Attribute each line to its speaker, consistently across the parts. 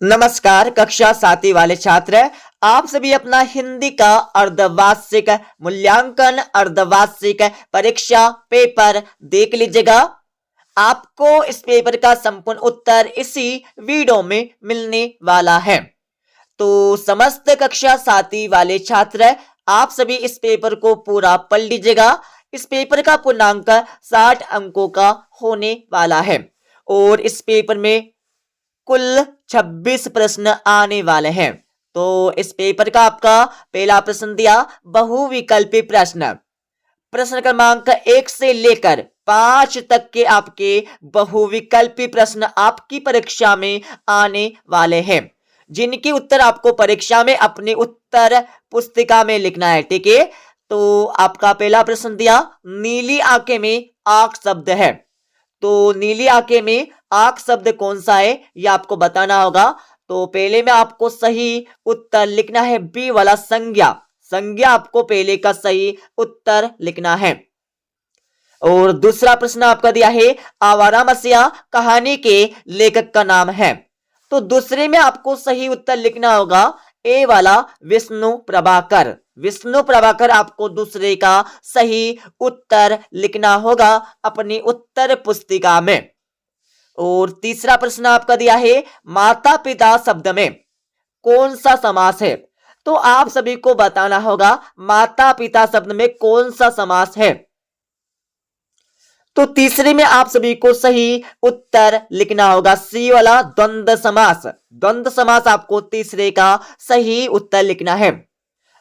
Speaker 1: नमस्कार कक्षा 7वीं वाले छात्र, आप सभी अपना हिंदी का अर्धवार्षिक मूल्यांकन अर्धवार्षिक परीक्षा पेपर देख लीजिएगा। आपको इस पेपर का संपूर्ण उत्तर इसी वीडियो में मिलने वाला है। तो समस्त कक्षा 7वीं वाले छात्र, आप सभी इस पेपर को पूरा पढ़ लीजिएगा। इस पेपर का पूर्णांक 60 अंकों का होने वाला है और इस पेपर में कुल 26 प्रश्न आने वाले हैं। तो इस पेपर का आपका पहला प्रश्न दिया बहुविकल्पी प्रश्न। प्रश्न क्रमांक 1 से लेकर 5 तक के आपके बहुविकल्पी प्रश्न आपकी परीक्षा में आने वाले हैं, जिनके उत्तर आपको परीक्षा में अपनी उत्तर पुस्तिका में लिखना है। ठीक है, तो आपका पहला प्रश्न दिया नीली आंखें में आंख शब्द है। तो नीली आंखें में आंख शब्द कौन सा है यह आपको बताना होगा। तो पहले में आपको सही उत्तर लिखना है बी वाला संज्ञा। संज्ञा आपको पहले का सही उत्तर लिखना है। और दूसरा प्रश्न आपका दिया है आवारा मसीहा कहानी के लेखक का नाम है। तो दूसरे में आपको सही उत्तर लिखना होगा ए वाला विष्णु प्रभाकर। विष्णु प्रभाकर आपको दूसरे का सही उत्तर लिखना होगा अपनी उत्तर पुस्तिका में। और तीसरा प्रश्न आपका दिया है माता पिता शब्द में कौन सा समास है। तो आप सभी को बताना होगा माता पिता शब्द में कौन सा समास है। तो तीसरे में आप सभी को सही उत्तर लिखना होगा सी वाला द्वंद्व समास। द्वंद्व समास आपको तीसरे का सही उत्तर लिखना है।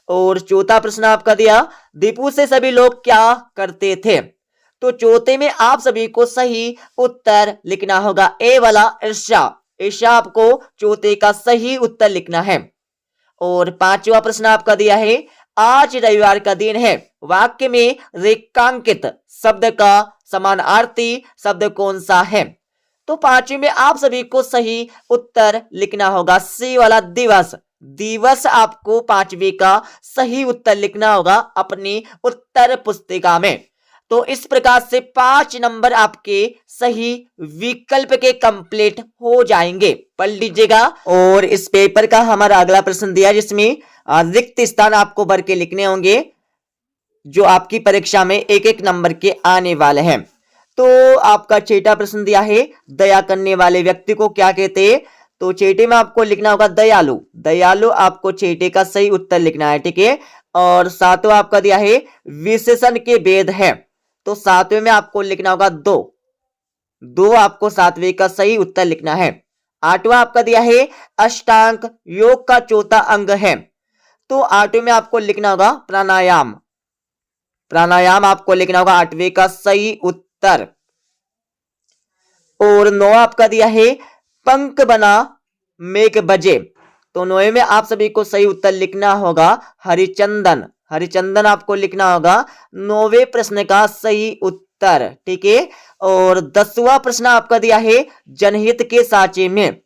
Speaker 1: और चौथा प्रश्न आपका दिया दीपू से सभी लोग क्या करते थे। तो चौथे में आप सभी को सही उत्तर लिखना होगा ए वाला ईर्ष्या। ईर्ष्या आपको चौथे का सही उत्तर लिखना है। और पांचवा प्रश्न आपका दिया है आज रविवार का दिन है, वाक्य में रेखांकित शब्द का समानार्थी शब्द कौन सा है। तो पांचवे में आप सभी को सही उत्तर लिखना होगा सी वाला दिवस। दिवस आपको पांचवे का सही उत्तर लिखना होगा अपनी उत्तर पुस्तिका में। तो इस प्रकार से 5 नंबर आपके सही विकल्प के कंप्लीट हो जाएंगे। पढ़ लीजिएगा। और इस पेपर का हमारा अगला प्रश्न दिया जिसमें रिक्त स्थान आपको भर के लिखने होंगे, जो आपकी परीक्षा में एक एक नंबर के आने वाले हैं। तो आपका छठा प्रश्न दिया है दया करने वाले व्यक्ति को क्या कहते हैं। तो छठे में आपको लिखना होगा दयालु। दयालु आपको छठे का सही उत्तर लिखना है। ठीक है। और सातवां आपका दिया है विशेषण के भेद है। तो सातवें में आपको लिखना होगा दो। दो आपको सातवें का सही उत्तर लिखना है। आठवां आपका दिया है अष्टांग योग का चौथा अंग है। तो आठवें में आपको लिखना होगा प्राणायाम। प्राणायाम आपको लिखना होगा आठवें का सही उत्तर। और नौ आपका दिया है पंख बना मेघ बजे। तो नौवे में आप सभी को सही उत्तर लिखना होगा हरिचंदन। हरिचंदन आपको लिखना होगा नौवे प्रश्न का सही उत्तर। ठीक है। और 10वां प्रश्न आपका दिया है जनहित के साचे में।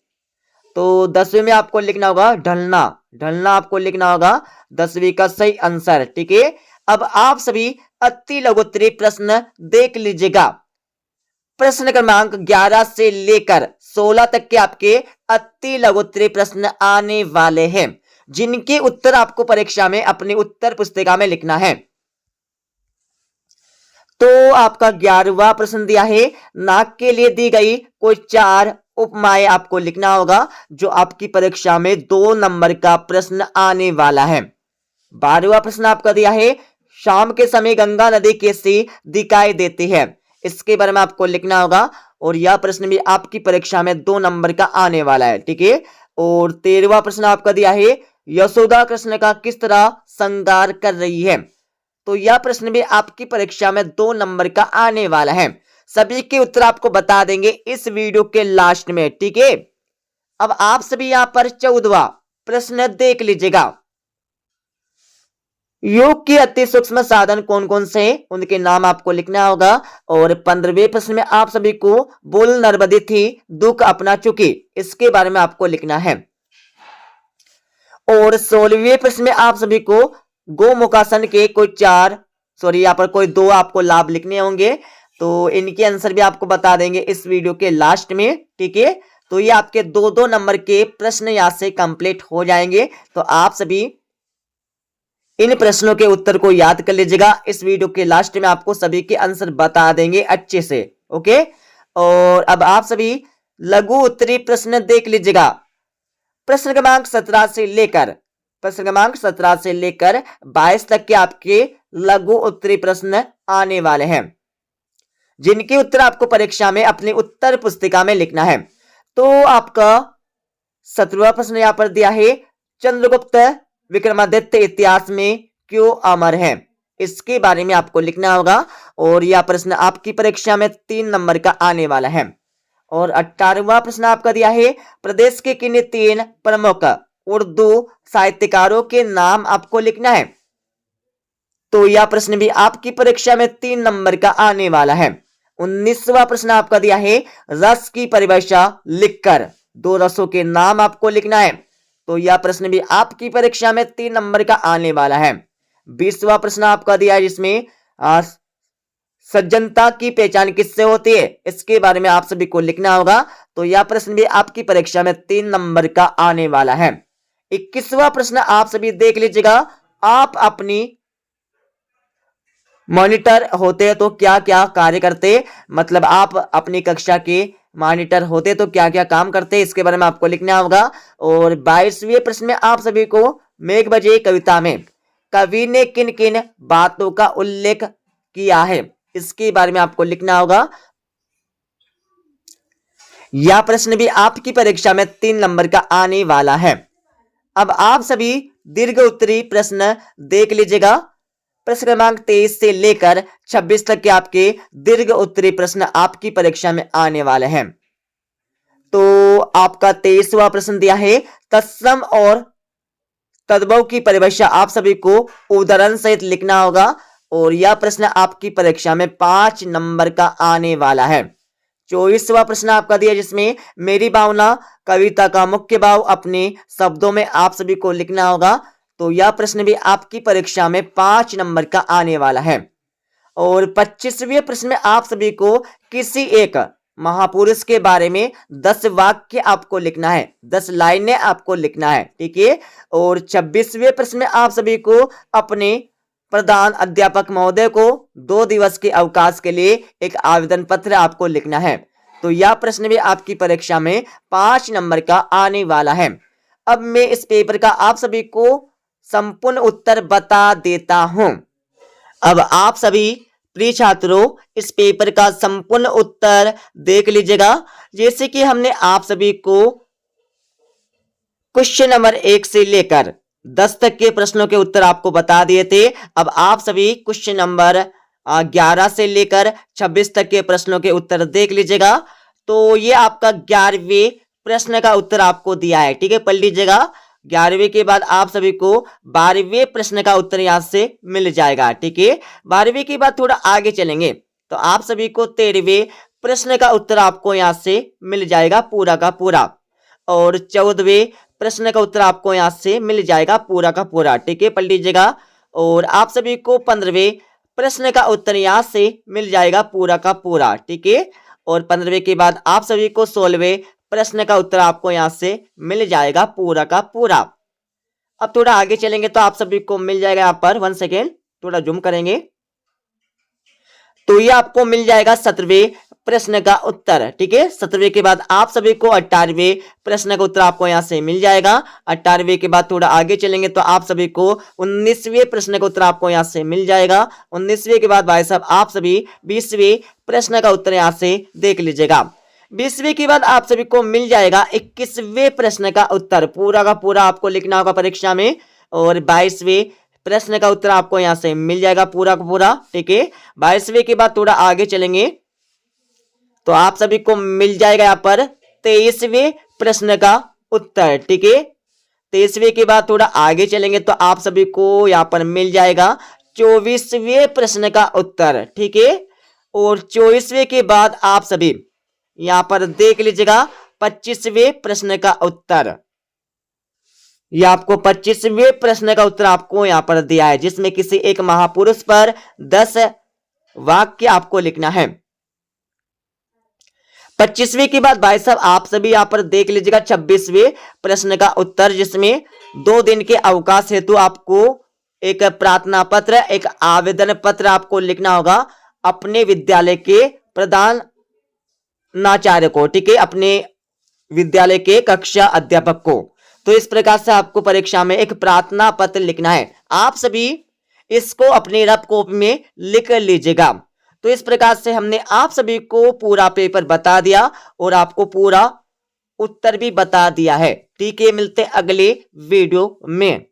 Speaker 1: तो 10वें में आपको लिखना होगा ढलना। ढलना आपको लिखना होगा 10वीं का सही आंसर। ठीक है। अब आप सभी अति लघुत्तरी प्रश्न देख लीजिएगा। प्रश्न क्रमांक 11 से लेकर 16 तक के आपके अति लघुत्तरी प्रश्न आने वाले हैं, जिनके उत्तर आपको परीक्षा में अपनी उत्तर पुस्तिका में लिखना है। तो आपका 11वां प्रश्न दिया है नाक के लिए दी गई कोई 4 उपमाएं आपको लिखना होगा, जो आपकी परीक्षा में 2 नंबर का प्रश्न आने वाला है। 12वां प्रश्न आपका दिया है शाम के समय गंगा नदी कैसी दिखाई देती है, इसके बारे में आपको लिखना होगा। और यह प्रश्न भी आपकी परीक्षा में 2 नंबर का आने वाला है। ठीक है। और 13वां प्रश्न आपका दिया है यशोदा कृष्ण का किस तरह श्रृंगार कर रही है। तो यह प्रश्न भी आपकी परीक्षा में 2 नंबर का आने वाला है। सभी के उत्तर आपको बता देंगे इस वीडियो के लास्ट में। ठीक है। अब आप सभी यहां पर 14वां प्रश्न देख लीजिएगा। योग के अति सूक्ष्म साधन कौन कौन से हैं, उनके नाम आपको लिखना होगा। और 15वें प्रश्न में आप सभी को बोल नर्मदे थी दुख अपना चुकी, इसके बारे में आपको लिखना है। और 16वें प्रश्न में आप सभी को गोमुखासन के कोई 2 आपको लाभ लिखने होंगे। तो इनके आंसर भी आपको बता देंगे इस वीडियो के लास्ट में। ठीक है। तो ये आपके 2-2 नंबर के प्रश्न यहां से कंप्लीट हो जाएंगे। तो आप सभी इन प्रश्नों के उत्तर को याद कर लीजिएगा। इस वीडियो के लास्ट में आपको सभी के आंसर बता देंगे अच्छे से। ओके, और अब आप सभी लघु उत्तरीय प्रश्न देख लीजिएगा। प्रश्न क्रमांक 17 से लेकर 22 तक के आपके लघु उत्तरीय प्रश्न आने वाले हैं, जिनके उत्तर आपको परीक्षा में अपनी उत्तर पुस्तिका में लिखना है। तो आपका 17वां प्रश्न यहां पर दिया है, चंद्रगुप्त विक्रमादित्य इतिहास में क्यों अमर है? इसके बारे में आपको लिखना होगा और यह प्रश्न आपकी परीक्षा में 3 नंबर का आने वाला है। और 18वां प्रश्न आपका दिया है, प्रदेश के किन 3 प्रमुख उर्दू साहित्यकारों के नाम आपको लिखना है। तो यह प्रश्न भी आपकी परीक्षा में 3 नंबर का आने वाला है। 19वां प्रश्न आपका दिया है, रस की परिभाषा लिखकर 2 रसों के नाम आपको लिखना है। तो यह प्रश्न भी आपकी परीक्षा में 3 नंबर का आने वाला है। 20वां प्रश्न आपका दिया है, जिसमें सज्जनता की पहचान किससे होती है, इसके बारे में आप सभी को लिखना होगा। तो यह प्रश्न भी आपकी परीक्षा में 3 नंबर का आने वाला है। 21वां प्रश्न आप सभी देख लीजिएगा, आप अपनी मॉनिटर होते तो क्या क्या कार्य करते, मतलब आप अपनी कक्षा के मॉनिटर होते तो क्या क्या काम करते, इसके बारे में आपको लिखना होगा। और 22वें प्रश्न में आप सभी को मेघ बजे कविता में कवि ने किन किन बातों का उल्लेख किया है, इसके बारे में आपको लिखना होगा। यह प्रश्न भी आपकी परीक्षा में 3 नंबर का आने वाला है। अब आप सभी दीर्घ उत्तरीय प्रश्न देख लीजिएगा। प्रश्न क्रमांक 23 से लेकर 26 तक के आपके दीर्घ उत्तरीय प्रश्न आपकी परीक्षा में आने वाले हैं। तो आपका 23वां प्रश्न दिया है, तत्सम और तद्भव की परिभाषा आप सभी को उदाहरण सहित लिखना होगा। और यह प्रश्न आपकी परीक्षा में 5 नंबर का आने वाला है। 24वां प्रश्न आपका दिया, जिसमें मेरी भावना कविता का मुख्य भाव अपने शब्दों में आप सभी को लिखना होगा। तो यह प्रश्न भी आपकी परीक्षा में 5 नंबर का आने वाला है। और 25वें प्रश्न में आप सभी को किसी एक महापुरुष के बारे में 10 वाक्य आपको लिखना है, 10 लाइनें आपको लिखना है, ठीक है। और 26वें प्रश्न में आप सभी को अपने प्रधान अध्यापक महोदय को 2 दिवस के अवकाश के लिए एक आवेदन पत्र आपको लिखना है। तो यह प्रश्न भी आपकी परीक्षा में 5 नंबर का आने वाला है। अब मैं इस पेपर का आप सभी को संपूर्ण उत्तर बता देता हूं। अब आप सभी प्रिय छात्रों इस पेपर का संपूर्ण उत्तर देख लीजिएगा। जैसे कि हमने आप सभी को क्वेश्चन नंबर 1 से लेकर 10 तक के प्रश्नों के उत्तर आपको बता दिए थे। अब आप सभी क्वेश्चन नंबर 11 से लेकर 26 तक के प्रश्नों के उत्तर देख लीजिएगा। तो ये आपका 11वें प्रश्न का उत्तर आपको दिया है, ठीक है, पढ़ लीजिएगा। 11वें के बाद आप सभी को 12वें प्रश्न का उत्तर यहां से मिल जाएगा, ठीक है। 12वें के बाद थोड़ा आगे चलेंगे तो आप सभी को 13वें प्रश्न का उत्तर आपको यहां से मिल जाएगा पूरा का पूरा। और 14वें प्रश्न का उत्तर आपको यहां से मिल जाएगा पूरा का पूरा, ठीक है, पढ़ लीजिएगा। और आप सभी को 15वें प्रश्न का उत्तर यहां से मिल जाएगा पूरा का पूरा, ठीक है। और 15वें के बाद आप सभी को 16वें प्रश्न का उत्तर आपको यहां से मिल जाएगा पूरा का पूरा। अब थोड़ा आगे चलेंगे तो आप सभी को मिल जाएगा यहां पर, 1 सेकेंड, थोड़ा जूम करेंगे तो ये आपको मिल जाएगा 17वें प्रश्न का उत्तर, ठीक है। 17वें के बाद आप सभी को 18वें प्रश्न का उत्तर आपको यहां से मिल जाएगा। 18वें के बाद थोड़ा आगे चलेंगे तो आप सभी को 19वें प्रश्न का उत्तर आपको यहां से मिल जाएगा। 19वें के बाद भाई साहब आप सभी 20वें प्रश्न का उत्तर यहां से देख लीजिएगा। 20वें के बाद आप सभी को मिल जाएगा 21वें प्रश्न का उत्तर, पूरा का पूरा आपको लिखना होगा परीक्षा में। और 22वें प्रश्न का उत्तर आपको यहां से मिल जाएगा पूरा का पूरा, ठीक है। 22वें के बाद थोड़ा आगे चलेंगे तो आप सभी को मिल जाएगा यहां पर 23वें प्रश्न का उत्तर, ठीक है। 23वें के बाद थोड़ा आगे चलेंगे तो आप सभी को यहां पर मिल जाएगा 24वें प्रश्न का उत्तर, ठीक है। और 24वें के बाद आप सभी यहां पर देख लीजिएगा 25वें प्रश्न का उत्तर। यह आपको 25वें प्रश्न का उत्तर आपको यहां पर दिया है, जिसमें किसी एक महापुरुष पर 10 वाक्य आपको लिखना है। 25वीं के बाद भाई साहब आप सभी यहाँ पर देख लीजिएगा 26वें प्रश्न का उत्तर, जिसमें 2 दिन के अवकाश हेतु आपको एक प्रार्थना पत्र, एक आवेदन पत्र आपको लिखना होगा अपने विद्यालय के प्रधानाचार्य को, ठीक है, अपने विद्यालय के कक्षा अध्यापक को। तो इस प्रकार से आपको परीक्षा में एक प्रार्थना पत्र लिखना है। आप सभी इसको अपनी रफ कॉपी में लिख लीजिएगा। तो इस प्रकार से हमने आप सभी को पूरा पेपर बता दिया और आपको पूरा उत्तर भी बता दिया है। ठीक है, मिलते अगले वीडियो में।